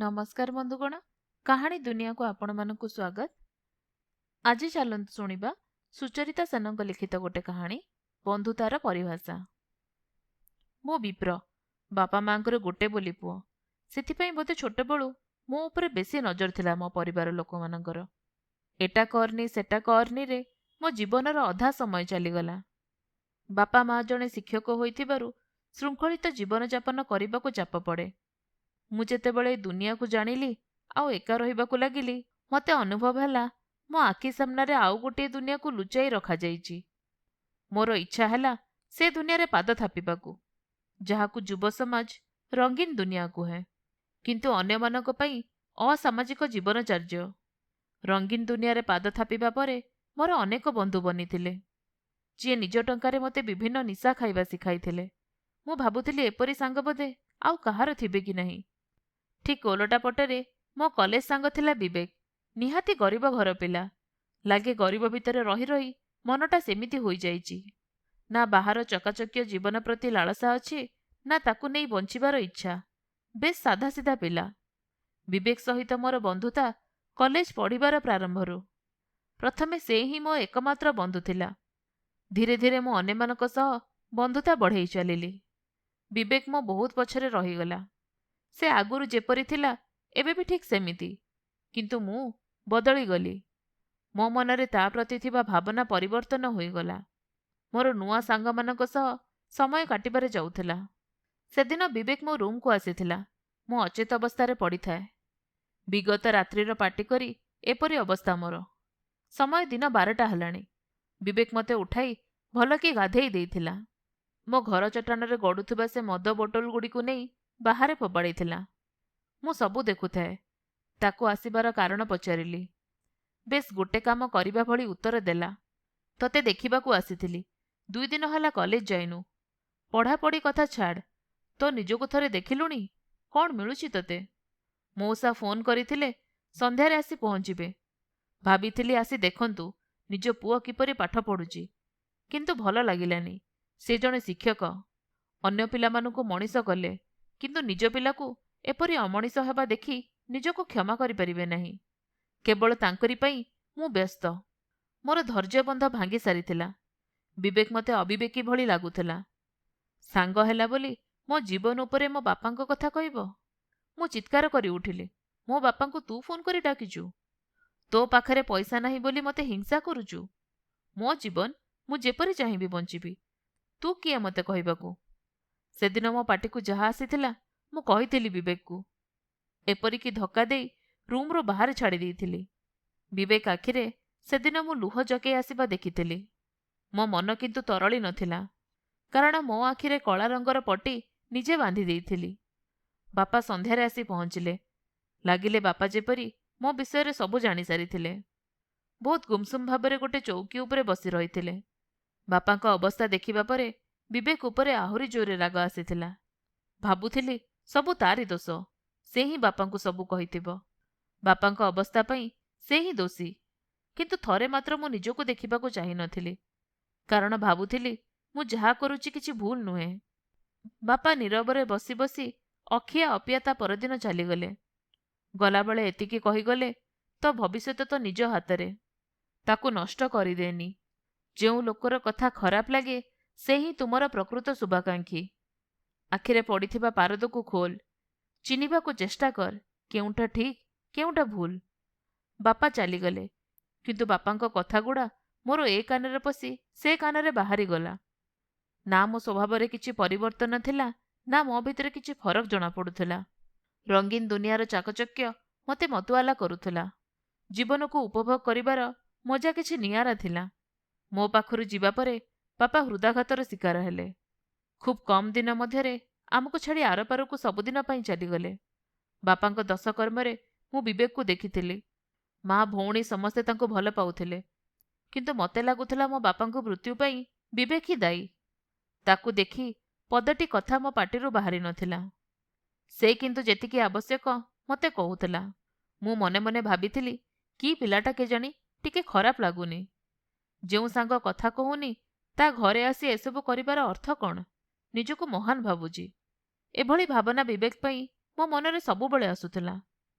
ନମସ୍କାର ବନ୍ଧୁଗଣ, କାହାଣୀ ଦୁନିଆକୁ ଆପଣମାନଙ୍କୁ ସ୍ୱାଗତ। ଆଜି ଚାଲନ୍ତୁ ଶୁଣିବା ସୁଚରିତା ସେନଙ୍କ ଲିଖିତ ଗୋଟେ କାହାଣୀ, ବନ୍ଧୁତାର ପରିଭାଷା। ମୁଁ ବିପ୍ର, ବାପା ମାଙ୍କର ଗୋଟେ ବୋଲି ପୁଅ। ସେଥିପାଇଁ ବୋଧେ ଛୋଟବେଳୁ ମୋ ଉପରେ ବେଶୀ ନଜର ଥିଲା ମୋ ପରିବାର ଲୋକମାନଙ୍କର। ଏଟା କରନି ସେଟା କରନିରେ ମୋ ଜୀବନର ଅଧା ସମୟ ଚାଲିଗଲା। ବାପା ମା ଜଣେ ଶିକ୍ଷକ ହୋଇଥିବାରୁ ଶୃଙ୍ଖଳିତ ଜୀବନଯାପନ କରିବାକୁ ଚାପ ପଡ଼େ। ମୁଁ ଯେତେବେଳେ ଏ ଦୁନିଆକୁ ଜାଣିଲି ଆଉ ଏକା ରହିବାକୁ ଲାଗିଲି, ମୋତେ ଅନୁଭବ ହେଲା ମୋ ଆଖି ସାମ୍ନାରେ ଆଉ ଗୋଟିଏ ଦୁନିଆକୁ ଲୁଚାଇ ରଖାଯାଇଛି। ମୋର ଇଚ୍ଛା ହେଲା ସେ ଦୁନିଆରେ ପାଦ ଥାପିବାକୁ, ଯାହାକୁ ଯୁବ ସମାଜ ରଙ୍ଗୀନ ଦୁନିଆ କୁହେ, କିନ୍ତୁ ଅନ୍ୟମାନଙ୍କ ପାଇଁ ଅସାମାଜିକ ଜୀବନଚର୍ଯ୍ୟ। ରଙ୍ଗୀନ ଦୁନିଆରେ ପାଦ ଥାପିବା ପରେ ମୋର ଅନେକ ବନ୍ଧୁ ବନିଥିଲେ, ଯିଏ ନିଜ ଟଙ୍କାରେ ମୋତେ ବିଭିନ୍ନ ନିଶା ଖାଇବା ଶିଖାଇଥିଲେ। ମୁଁ ଭାବୁଥିଲି ଏପରି ସାଙ୍ଗ ବୋଧେ ଆଉ କାହାର ଥିବେ କି ନାହିଁ। ଠିକ୍ ଓଲଟା ପଟରେ ମୋ କଲେଜ ସାଙ୍ଗ ଥିଲା ବିବେକ। ନିହାତି ଗରିବ ଘର ପିଲା। ଲାଗେ ଗରିବ ଭିତରେ ରହି ରହି ମନଟା ସେମିତି ହୋଇଯାଇଛି। ନା ବାହାର ଚକାଚକ୍ୟ ଜୀବନ ପ୍ରତି ଲାଳସା ଅଛି, ନା ତାକୁ ନେଇ ବଞ୍ଚିବାର ଇଚ୍ଛା। ବେଶ୍ ସାଧାସିଧା ପିଲା। ବିବେକ ସହିତ ମୋର ବନ୍ଧୁତା କଲେଜ ପଢ଼ିବାର ପ୍ରାରମ୍ଭରୁ। ପ୍ରଥମେ ସେ ହିଁ ମୋ ଏକମାତ୍ର ବନ୍ଧୁ ଥିଲା। ଧୀରେ ଧୀରେ ମୁଁ ଅନ୍ୟମାନଙ୍କ ସହ ବନ୍ଧୁତା ବଢ଼େଇ ଚାଲିଲି। ବିବେକ ମୋ ବହୁତ ପଛରେ ରହିଗଲା। ସେ ଆଗରୁ ଯେପରି ଥିଲା ଏବେ ବି ଠିକ୍ ସେମିତି, କିନ୍ତୁ ମୁଁ ବଦଳିଗଲି। ମୋ ମନରେ ତା ପ୍ରତି ଥିବା ଭାବନା ପରିବର୍ତ୍ତନ ହୋଇଗଲା। ମୋର ନୂଆ ସାଙ୍ଗମାନଙ୍କ ସହ ସମୟ କାଟିବାରେ ଯାଉଥିଲା। ସେଦିନ ବିବେକ ମୋ ରୁମ୍କୁ ଆସିଥିଲା। ମୁଁ ଅଚେତ ଅବସ୍ଥାରେ ପଡ଼ିଥାଏ। ବିଗତ ରାତ୍ରିର ପାଟି କରି ଏପରି ଅବସ୍ଥା ମୋର। ସମୟ ଦିନ 12ଟା ହେଲାଣି। ବିବେକ ମୋତେ ଉଠାଇ ଭଲକି ଗାଧେଇ ଦେଇଥିଲା। ମୋ ଘର ଚଟାଣରେ ଗଡ଼ୁଥିବା ସେ ମଦ ବୋଟଲଗୁଡ଼ିକୁ ନେଇ ବାହାରେ ଫୋପାଡ଼ିଥିଲା। ମୁଁ ସବୁ ଦେଖୁଥାଏ। ତାକୁ ଆସିବାର କାରଣ ପଚାରିଲି। ବେଶ୍ ଗୋଟେ କାମ କରିବା ଭଳି ଉତ୍ତର ଦେଲା। ତତେ ଦେଖିବାକୁ ଆସିଥିଲି। 2 ଦିନ ହେଲା କଲେଜ ଯାଇନୁ। ପଢ଼ାପଢ଼ି କଥା ଛାଡ଼, ତୋ ନିଜକୁ ଥରେ ଦେଖିଲୁଣି? କ'ଣ ମିଳୁଛି ତତେ? ମଉସା ଫୋନ୍ କରିଥିଲେ ସନ୍ଧ୍ୟାରେ ଆସି ପହଞ୍ଚିବେ। ଭାବିଥିଲି ଆସି ଦେଖନ୍ତୁ ନିଜ ପୁଅ କିପରି ପାଠ ପଢ଼ୁଛି, କିନ୍ତୁ ଭଲ ଲାଗିଲାନି। ସେ ଜଣେ ଶିକ୍ଷକ। ଅନ୍ୟ ପିଲାମାନଙ୍କୁ ମଣିଷ କଲେ, କିନ୍ତୁ ନିଜ ପିଲାକୁ ଏପରି ଅମଣିଷ ହେବା ଦେଖି ନିଜକୁ କ୍ଷମା କରିପାରିବେ ନାହିଁ। କେବଳ ତାଙ୍କରି ପାଇଁ ମୁଁ ବ୍ୟସ୍ତ। ମୋର ଧୈର୍ଯ୍ୟବନ୍ଧ ଭାଙ୍ଗି ସାରିଥିଲା। ବିବେକ ମୋତେ ଅବିବେକୀ ଭଳି ଲାଗୁଥିଲା। ସାଙ୍ଗ ହେଲା ବୋଲି ମୋ ଜୀବନ ଉପରେ ମୋ ବାପାଙ୍କ କଥା କହିବ? ମୁଁ ଚିତ୍କାର କରି ଉଠିଲି। ମୋ ବାପାଙ୍କୁ ତୁ ଫୋନ୍ କରି ଡାକିଛୁ? ତୋ ପାଖରେ ପଇସା ନାହିଁ ବୋଲି ମୋତେ ହିଂସା କରୁଛୁ? ମୋ ଜୀବନ ମୁଁ ଯେପରି ଚାହିଁବି ବଞ୍ଚିବି। ତୁ କିଏ ମୋତେ କହିବାକୁ? ସେଦିନ ମୋ ପାଟିକୁ ଯାହା ଆସିଥିଲା ମୁଁ କହିଥିଲି ବିବେକକୁ। ଏପରିକି ଧକ୍କା ଦେଇ ରୁମ୍ରୁ ବାହାରେ ଛାଡ଼ି ଦେଇଥିଲି। ବିବେକ ଆଖିରେ ସେଦିନ ମୁଁ ଲୁହ ଜକେଇ ଆସିବା ଦେଖିଥିଲି। ମୋ ମନ କିନ୍ତୁ ତରଳି ନଥିଲା, କାରଣ ମୋ ଆଖିରେ କଳା ରଙ୍ଗର ପଟି ନିଜେ ବାନ୍ଧି ଦେଇଥିଲି। ବାପା ସନ୍ଧ୍ୟାରେ ଆସି ପହଞ୍ଚିଲେ। ଲାଗିଲେ ବାପା ଯେପରି ମୋ ବିଷୟରେ ସବୁ ଜାଣିସାରିଥିଲେ। ବହୁତ ଗୁମସୁମ ଭାବରେ ଗୋଟେ ଚୌକି ଉପରେ ବସି ରହିଥିଲେ। ବାପାଙ୍କ ଅବସ୍ଥା ଦେଖିବା ପରେ ବିବେକ ଉପରେ ଆହୁରି ଜୋରରେ ରାଗ ଆସିଥିଲା। ଭାବୁଥିଲି ସବୁ ତାରି ଦୋଷ। ସେ ହିଁ ବାପାଙ୍କୁ ସବୁ କହିଥିବ। ବାପାଙ୍କ ଅବସ୍ଥା ପାଇଁ ସେ ହିଁ ଦୋଷୀ। କିନ୍ତୁ ଥରେ ମାତ୍ର ମୁଁ ନିଜକୁ ଦେଖିବାକୁ ଚାହିଁନଥିଲି, କାରଣ ଭାବୁଥିଲି ମୁଁ ଯାହା କରୁଛି କିଛି ଭୁଲ ନୁହେଁ। ବାପା ନୀରବରେ ବସି ବସି ଅଖିଆ ଅପିଆ ତା ପରଦିନ ଚାଲିଗଲେ। ଗଲାବେଳେ ଏତିକି କହିଗଲେ, ତୋ ଭବିଷ୍ୟତ ତ ନିଜ ହାତରେ। ତାକୁ ନଷ୍ଟ କରିଦେନି। ଯେଉଁ ଲୋକର କଥା ଖରାପ ଲାଗେ ସେ ହିଁ ତୁମର ପ୍ରକୃତ ଶୁଭାକାଂକ୍ଷୀ। ଆଖିରେ ପଡ଼ିଥିବା ପାରଦକୁ ଖୋଲ। ଚିହ୍ନିବାକୁ ଚେଷ୍ଟା କର କେଉଁଟା ଠିକ୍ କେଉଁଟା ଭୁଲ। ବାପା ଚାଲିଗଲେ, କିନ୍ତୁ ବାପାଙ୍କ କଥାଗୁଡ଼ା ମୋର ଏ କାନରେ ପଶି ସେ କାନରେ ବାହାରିଗଲା। ନା ମୋ ସ୍ୱଭାବରେ କିଛି ପରିବର୍ତ୍ତନ ଥିଲା, ନା ମୋ ଭିତରେ କିଛି ଫରକ ଜଣାପଡ଼ୁଥିଲା। ରଙ୍ଗୀନ ଦୁନିଆର ଚାକଚକ୍ୟ ମୋତେ ମତୁଆଲା କରୁଥିଲା। ଜୀବନକୁ ଉପଭୋଗ କରିବାର ମଜା କିଛି ନିଆରା ଥିଲା। ମୋ ପାଖରୁ ଯିବା ପରେ ବାପା ହୃଦାଘାତର ଶିକାର ହେଲେ। ଖୁବ୍ କମ୍ ଦିନ ମଧ୍ୟରେ ଆମକୁ ଛାଡ଼ି ଆରପାରକୁ ସବୁଦିନ ପାଇଁ ଚାଲିଗଲେ। ବାପାଙ୍କ ଦଶକର୍ମରେ ମୁଁ ବିବେକକୁ ଦେଖିଥିଲି। ମା ଭଉଣୀ ସମସ୍ତେ ତାଙ୍କୁ ଭଲ ପାଉଥିଲେ, କିନ୍ତୁ ମୋତେ ଲାଗୁଥିଲା ମୋ ବାପାଙ୍କ ମୃତ୍ୟୁ ପାଇଁ ବିବେକ ହିଁ ଦାୟୀ। ତାକୁ ଦେଖି ପଦଟି କଥା ମୋ ପାଟିରୁ ବାହାରି ନଥିଲା। ସେ କିନ୍ତୁ ଯେତିକି ଆବଶ୍ୟକ ମୋତେ କହୁଥିଲା। ମୁଁ ମନେ ମନେ ଭାବିଥିଲି, କି ପିଲାଟା କେଜାଣି ଟିକେ ଖରାପ ଲାଗୁନି। ଯେଉଁ ସାଙ୍ଗ କଥା କହୁନି ତା ଘରେ ଆସି ଏସବୁ କରିବାର ଅର୍ଥ କ'ଣ? ନିଜକୁ ମହାନ ଭାବୁଛି। ଏଭଳି ଭାବନା ବିବେକ ପାଇଁ ମୋ ମନରେ ସବୁବେଳେ ଆସୁଥିଲା।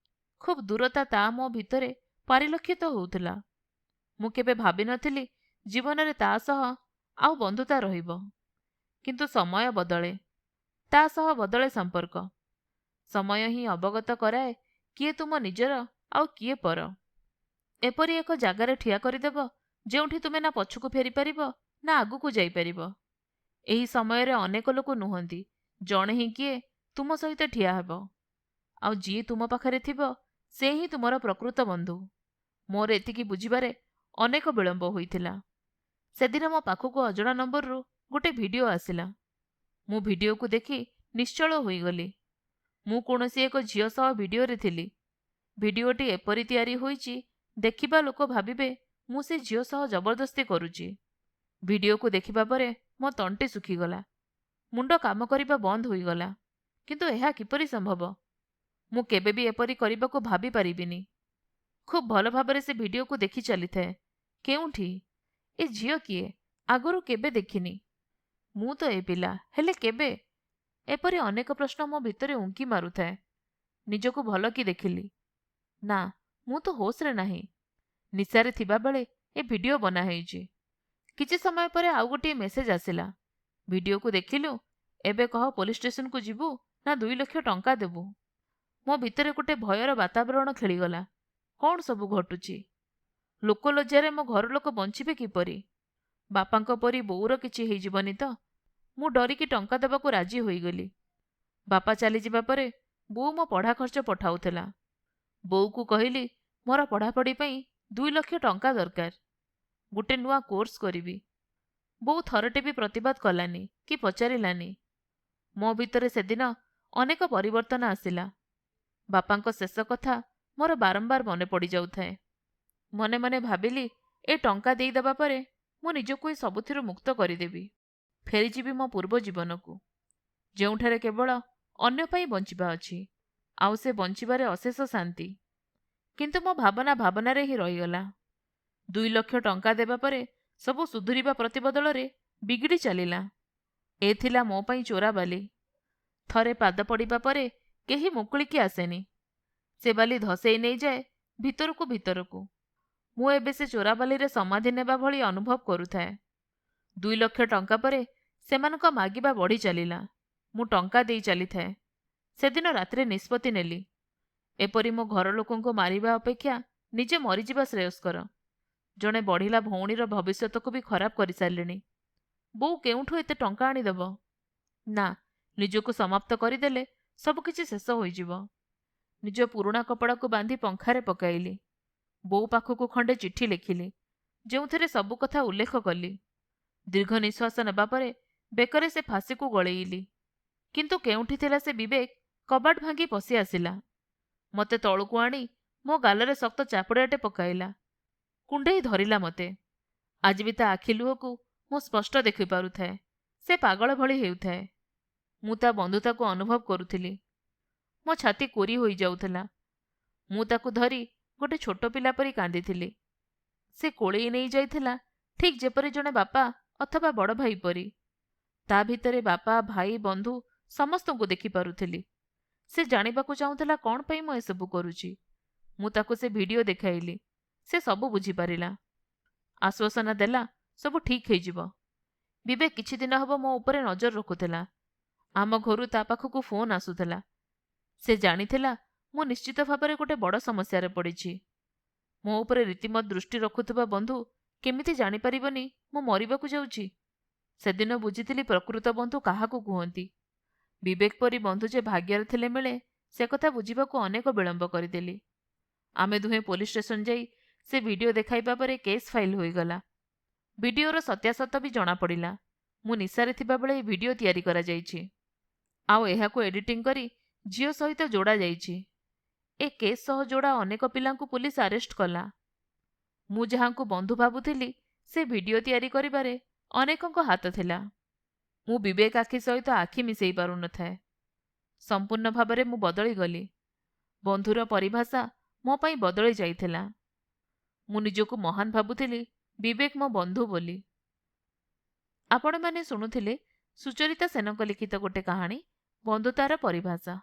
ଖୁବ୍ ଦୂରତା ତା ମୋ ଭିତରେ ପରିଲକ୍ଷିତ ହେଉଥିଲା। ମୁଁ କେବେ ଭାବିନଥିଲି ଜୀବନରେ ତା ସହ ଆଉ ବନ୍ଧୁତା ରହିବ। କିନ୍ତୁ ସମୟ ବଦଳେ, ତା ସହ ବଦଳେ ସମ୍ପର୍କ। ସମୟ ହିଁ ଅବଗତ କରାଏ କିଏ ତୁମ ନିଜର ଆଉ କିଏ ପର। ଏପରି ଏକ ଜାଗାରେ ଠିଆ କରିଦେବ ଯେଉଁଠି ତୁମେ ନା ପଛକୁ ଫେରିପାରିବ ନା ଆଗକୁ ଯାଇପାରିବ। ଏହି ସମୟରେ ଅନେକ ଲୋକ ନୁହନ୍ତି, ଜଣେ ହିଁ କିଏ ତୁମ ସହିତ ଠିଆ ହେବ। ଆଉ ଯିଏ ତୁମ ପାଖରେ ଥିବ ସେ ହିଁ ତୁମର ପ୍ରକୃତ ବନ୍ଧୁ। ମୋର ଏତିକି ବୁଝିବାରେ ଅନେକ ବିଳମ୍ବ ହୋଇଥିଲା। ସେଦିନ ମୋ ପାଖକୁ ଅଜଣା ନମ୍ବରରୁ ଗୋଟେ ଭିଡ଼ିଓ ଆସିଲା। ମୁଁ ଭିଡ଼ିଓକୁ ଦେଖି ନିଶ୍ଚଳ ହୋଇଗଲି। ମୁଁ କୌଣସି ଏକ ଝିଅ ସହ ଭିଡ଼ିଓରେ ଥିଲି। ଭିଡ଼ିଓଟି ଏପରି ତିଆରି ହୋଇଛି ଦେଖିବା ଲୋକ ଭାବିବେ ମୁଁ ସେ ଝିଅ ସହ ଜବରଦସ୍ତି କରୁଛି। ଭିଡ଼ିଓକୁ ଦେଖିବା ପରେ ମୋ ତଣ୍ଟି ଶୁଖିଗଲା। ମୁଣ୍ଡ କାମ କରିବା ବନ୍ଦ ହୋଇଗଲା। କିନ୍ତୁ ଏହା କିପରି ସମ୍ଭବ? ମୁଁ କେବେ ବି ଏପରି କରିବାକୁ ଭାବି ପାରିବିନି। ଖୁବ୍ ଭଲ ଭାବରେ ସେ ଭିଡ଼ିଓକୁ ଦେଖି ଚାଲିଥାଏ। କେଉଁଠି? ଏ ଝିଅ କିଏ? ଆଗରୁ କେବେ ଦେଖିନି। ମୁଁ ତ ଏ ପିଲା, ହେଲେ କେବେ? ଏପରି ଅନେକ ପ୍ରଶ୍ନ ମୋ ଭିତରେ ଉଙ୍କି ମାରୁଥାଏ। ନିଜକୁ ଭଲ କି ଦେଖିଲି। ନା, ମୁଁ ତ ହୋସରେ ନାହିଁ। ନିଶାରେ ଥିବାବେଳେ ଏ ଭିଡ଼ିଓ ବନାହେଇଛି। କିଛି ସମୟ ପରେ ଆଉ ଗୋଟିଏ ମେସେଜ ଆସିଲା। ଭିଡ଼ିଓକୁ ଦେଖିଲୁ? ଏବେ କହ ପୋଲିସ ଷ୍ଟେସନକୁ ଯିବୁ ନା 2 ଲକ୍ଷ ଟଙ୍କା ଦେବୁ? ମୋ ଭିତରେ ଗୋଟେ ଭୟର ବାତାବରଣ ଖେଳିଗଲା। କ'ଣ ସବୁ ଘଟୁଛି? ଲୋକଲଜ୍ଜାରେ ମୋ ଘର ଲୋକ ବଞ୍ଚିବେ କିପରି? ବାପାଙ୍କ ପରି ବୋଉର କିଛି ହେଇଯିବନି ତ? ମୁଁ ଡରିକି ଟଙ୍କା ଦେବାକୁ ରାଜି ହୋଇଗଲି। ବାପା ଚାଲିଯିବା ପରେ ବୋଉ ମୋ ପଢ଼ା ଖର୍ଚ୍ଚ ପଠାଉଥିଲା। ବୋଉକୁ କହିଲି ମୋର ପଢ଼ାପଢ଼ି ପାଇଁ 2 ଲକ୍ଷ ଟଙ୍କା ଦରକାର। ଗୋଟେ ନୂଆ କୋର୍ସ କରିବି। ବୋଉ ଥରଟେ ବି ପ୍ରତିବାଦ କଲାନି କି ପଚାରିଲାନି। ମୋ ଭିତରେ ସେଦିନ ଅନେକ ପରିବର୍ତ୍ତନ ଆସିଲା। ବାପାଙ୍କ ଶେଷ କଥା ମୋର ବାରମ୍ବାର ମନେ ପଡ଼ିଯାଉଥାଏ। ମନେ ମନେ ଭାବିଲି ଏ ଟଙ୍କା ଦେଇଦେବା ପରେ ମୁଁ ନିଜକୁ ଏ ସବୁଥିରୁ ମୁକ୍ତ କରିଦେବି। ଫେରିଯିବି ମୋ ପୂର୍ବ ଜୀବନକୁ, ଯେଉଁଠାରେ କେବଳ ଅନ୍ୟ ପାଇଁ ବଞ୍ଚିବା ଅଛି, ଆଉ ସେ ବଞ୍ଚିବାରେ ଅଶେଷ ଶାନ୍ତି। କିନ୍ତୁ ମୋ ଭାବନା ଭାବନାରେ ହିଁ ରହିଗଲା। 2 ଲକ୍ଷ ଟଙ୍କା ଦେବା ପରେ ସବୁ ସୁଧୁରିବା ପ୍ରତିବଦଳରେ ବିଗିଡ଼ି ଚାଲିଲା। ଏ ଥିଲା ମୋ ପାଇଁ ଚୋରାବାଲି। ଥରେ ପାଦ ପଡ଼ିବା ପରେ କେହି ମୁକୁଳିକି ଆସେନି। ସେ ବାଲି ଧସେଇ ନେଇଯାଏ ଭିତରକୁ ଭିତରକୁ। ମୁଁ ଏବେ ସେ ଚୋରାବାଲିରେ ସମାଧି ନେବା ଭଳି ଅନୁଭବ କରୁଥାଏ। 2 ଲକ୍ଷ ଟଙ୍କା ପରେ ସେମାନଙ୍କ ମାଗିବା ବଢ଼ି ଚାଲିଲା। ମୁଁ ଟଙ୍କା ଦେଇ ଚାଲିଥାଏ। ସେଦିନ ରାତିରେ ନିଷ୍ପତ୍ତି ନେଲି, ଏପରି ମୋ ଘର ଲୋକଙ୍କୁ ମାରିବା ଅପେକ୍ଷା ନିଜେ ମରିଯିବା ଶ୍ରେୟସ୍କର। ଜଣେ ବଢ଼ିଲା ଭଉଣୀର ଭବିଷ୍ୟତକୁ ବି ଖରାପ କରିସାରିଲିଣି। ବୋଉ କେଉଁଠୁ ଏତେ ଟଙ୍କା ଆଣିଦେବ? ନା, ନିଜକୁ ସମାପ୍ତ କରିଦେଲେ ସବୁକିଛି ଶେଷ ହୋଇଯିବ। ନିଜ ପୁରୁଣା କପଡ଼ାକୁ ବାନ୍ଧି ପଙ୍ଖାରେ ପକାଇଲି। ବୋଉ ପାଖକୁ ଖଣ୍ଡେ ଚିଠି ଲେଖିଲି, ଯେଉଁଥିରେ ସବୁ କଥା ଉଲ୍ଲେଖ କଲି। ଦୀର୍ଘ ନିଶ୍ୱାସ ନେବା ପରେ ବେକରେ ସେ ଫାଶିକୁ ଗଳେଇଲି। କିନ୍ତୁ କେଉଁଠି ଥିଲା ସେ ବିବେକ? କବାଟ ଭାଙ୍ଗି ପଶି ଆସିଲା। ମୋତେ ତଳକୁ ଆଣି ମୋ ଗାଲରେ ଶକ୍ତ ଚାପୁଡ଼ାଟେ ପକାଇଲା। କୁଣ୍ଡେଇ ଧରିଲା ମୋତେ। ଆଜି ବି ତା ଆଖି ଲୁହକୁ ମୁଁ ସ୍ପଷ୍ଟ ଦେଖିପାରୁଥାଏ। ସେ ପାଗଳ ଭଳି ହେଉଥାଏ। ମୁଁ ତା ବନ୍ଧୁତାକୁ ଅନୁଭବ କରୁଥିଲି। ମୋ ଛାତି କୋରି ହୋଇଯାଉଥିଲା। ମୁଁ ତାକୁ ଧରି ଗୋଟେ ଛୋଟ ପିଲା ପରି କାନ୍ଦିଥିଲି। ସେ କୋଳେଇ ନେଇ ଯାଇଥିଲା ଠିକ୍ ଯେପରି ଜଣେ ବାପା ଅଥବା ବଡ଼ ଭାଇ ପରି। ତା ଭିତରେ ବାପା, ଭାଇ, ବନ୍ଧୁ ସମସ୍ତଙ୍କୁ ଦେଖିପାରୁଥିଲି। ସେ ଜାଣିବାକୁ ଚାହୁଁଥିଲା କ'ଣ ପାଇଁ ମୁଁ ଏସବୁ କରୁଛି। ମୁଁ ତାକୁ ସେ ଭିଡ଼ିଓ ଦେଖାଇଲି। ସେ ସବୁ ବୁଝିପାରିଲା। ଆଶ୍ୱାସନା ଦେଲା ସବୁ ଠିକ୍ ହେଇଯିବ। ବିବେକ କିଛି ଦିନ ହେବ ମୋ ଉପରେ ନଜର ରଖୁଥିଲା। ଆମ ଘରୁ ତା ପାଖକୁ ଫୋନ୍ ଆସୁଥିଲା। ସେ ଜାଣିଥିଲା ମୁଁ ନିଶ୍ଚିତ ଭାବରେ ଗୋଟେ ବଡ଼ ସମସ୍ୟାରେ ପଡ଼ିଛି। ମୋ ଉପରେ ରୀତିମତ ଦୃଷ୍ଟି ରଖୁଥିବା ବନ୍ଧୁ କେମିତି ଜାଣିପାରିବନି ମୁଁ ମରିବାକୁ ଯାଉଛି? ସେଦିନ ବୁଝିଥିଲି ପ୍ରକୃତ ବନ୍ଧୁ କାହାକୁ କୁହନ୍ତି। ବିବେକ ପରି ବନ୍ଧୁ ଯେ ଭାଗ୍ୟରେ ଥିଲେ ମିଳେ, ସେ କଥା ବୁଝିବାକୁ ଅନେକ ବିଳମ୍ବ କରିଦେଲି। ଆମେ ଦୁହେଁ ପୋଲିସ ଷ୍ଟେସନ ଯାଇ ସେ ଭିଡ଼ିଓ ଦେଖାଇବା ପରେ କେସ୍ ଫାଇଲ ହୋଇଗଲା। ଭିଡ଼ିଓର ସତ୍ୟାସତ୍ୟ ବି ଜଣାପଡ଼ିଲା। ମୁଁ ନିଶାରେ ଥିବାବେଳେ ଏହି ଭିଡ଼ିଓ ତିଆରି କରାଯାଇଛି। ଆଉ ଏହାକୁ ଏଡିଟିଂ କରି ଝିଅ ସହିତ ଯୋଡ଼ା ଯାଇଛି। ଏ କେସ୍ ସହ ଯୋଡ଼ା ଅନେକ ପିଲାଙ୍କୁ ପୁଲିସ ଆରେଷ୍ଟ କଲା। ମୁଁ ଯାହାଙ୍କୁ ବନ୍ଧୁ ଭାବୁଥିଲି ସେ ଭିଡ଼ିଓ ତିଆରି କରିବାରେ ଅନେକଙ୍କ ହାତ ଥିଲା। ମୁଁ ବିବେକ ଆଖି ସହିତ ଆଖି ମିଶେଇ ପାରୁନଥାଏ। ସମ୍ପୂର୍ଣ୍ଣ ଭାବରେ ମୁଁ ବଦଳିଗଲି। ବନ୍ଧୁର ପରିଭାଷା ମୋ ପାଇଁ ବଦଳି ଯାଇଥିଲା। ମୁଁ ନିଜକୁ ମହାନ ଭାବୁଥିଲି, ବିବେକ ମୋ ବନ୍ଧୁ ବୋଲି। ଆପଣମାନେ ଶୁଣୁଥିଲେ ସୁଚରିତା ସେନଙ୍କ ଲିଖିତ ଗୋଟେ କାହାଣୀ ବନ୍ଧୁତାର ପରିଭାଷା।